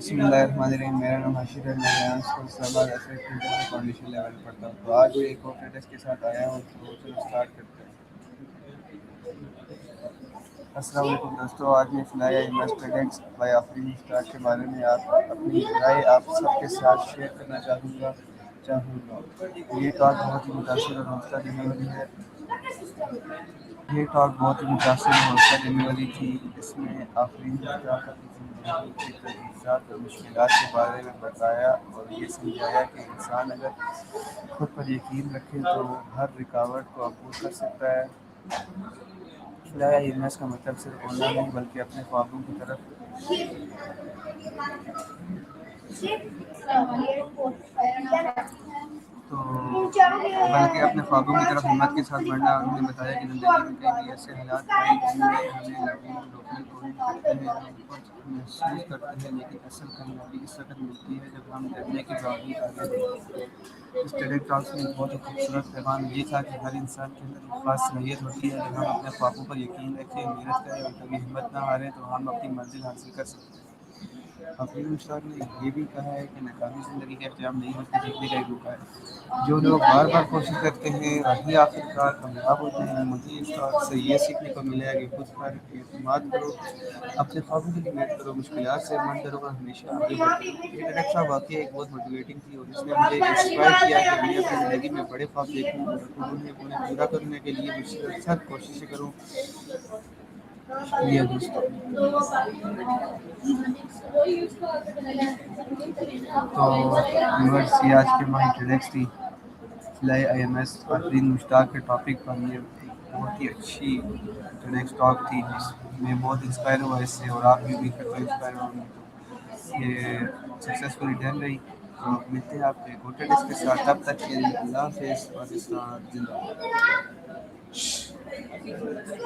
बिस्मिल्लाहिर्रहमानिर्रहीम। मेरा नाम हाशिर है। मैं यहाँ school Islamabad SS inter foundation level में पढ़ता हूँ। तो आज मैं एक और टेस्ट के साथ आया हूँ, तो चलो स्टार्ट करते हैं। अस्सलाम वालेकुम दोस्तों, आज मैं fly investments by Afreen start के बारे में आप अपनी राय आप सबके साथ शेयर करना चाहूँगा। ये टॉक बहुत ही मुतासिर और हौसला देने वाली है। ये टॉक बहुत ही मुतासिर और हौसला देने वाली थी। इसमें आफरीन स्टार्ट अपनी ज़िंदगी की तजवीज़ात और मुश्किलात के बारे में बताया और ये समझाया कि इंसान अगर खुद पर यकीन रखे तो हर रुकावट को अबूर कर सकता है। खिलाया हिम्मत का मतलब सिर्फ बोलना नहीं बल्कि अपने ख्वाबों की तरफ बल्कि अपने ख्वाबों की तरफ हिम्मत के साथ बढ़ना। उन्होंने बताया कि ज़िंदगी में कई भी ऐसे हालात आए जिनमें हमें रोकने की कोशिश करते हैं, हम कुछ महसूस करते हैं, लेकिन असल कामयाबी इस वक्त मिलती है जब हम डरने के बावजूद आगे बढ़ते हैं। इस टेड टॉक्स में बहुत ही खूबसूरत पैगाम ये था कि हर इंसान के अंदर एक खास सलाहियत होती है। जब हम अपने ख्वाबों पर यकीन रखें, मेहनत करें और कभी हिम्मत ना हारें तो हम अपनी मंजिल हासिल कर सकते हैं। अफरीन मुश्ताक ने ये भी कहा है कि नाकामी ज़िंदगी का इख्तियाम नहीं बल्कि सीखने का एक मौका है। जो लोग बार बार कोशिश करते हैं वही आखिरकार कामयाब होते हैं। मुझे इस टॉक से ये सीखने को मिला है कि खुद पर एतमाद करो, अपने ख्वाबों के लिए मेहनत करो, मुश्किलात से मत डरो और हमेशा आगे बढ़ो। ये डायरेक्ट वाकई एक बहुत मोटिवेटिंग थी और इसने मुझे इंस्पायर किया कि मैं अपनी ज़िंदगी में बड़े ख्वाब देखूँ और उन्हें पूरा करने के लिए मुसलसल कोशिशें करूँ। शुक्रिया दोस्तों। तो व्यूअर्स, ये आज के हमारी इंट्रोडक्स थी फ्लाई IMS आफरीन मुश्ताक के टॉपिक पर। ये एक बहुत ही अच्छी इंट्रोडक्स टॉक थी जिसमें बहुत इंस्पायर हुआ इससे, और आप भी उम्मीद करते हैं इंस्पायर होंगे। तो ये सक्सेसफुली डन रही। तो मिलते हैं आपके एक और इंट्रोडक्स के साथ, तब तक के लिए अल्लाह हाफिज़। पाकिस्तान जिंदाबाद।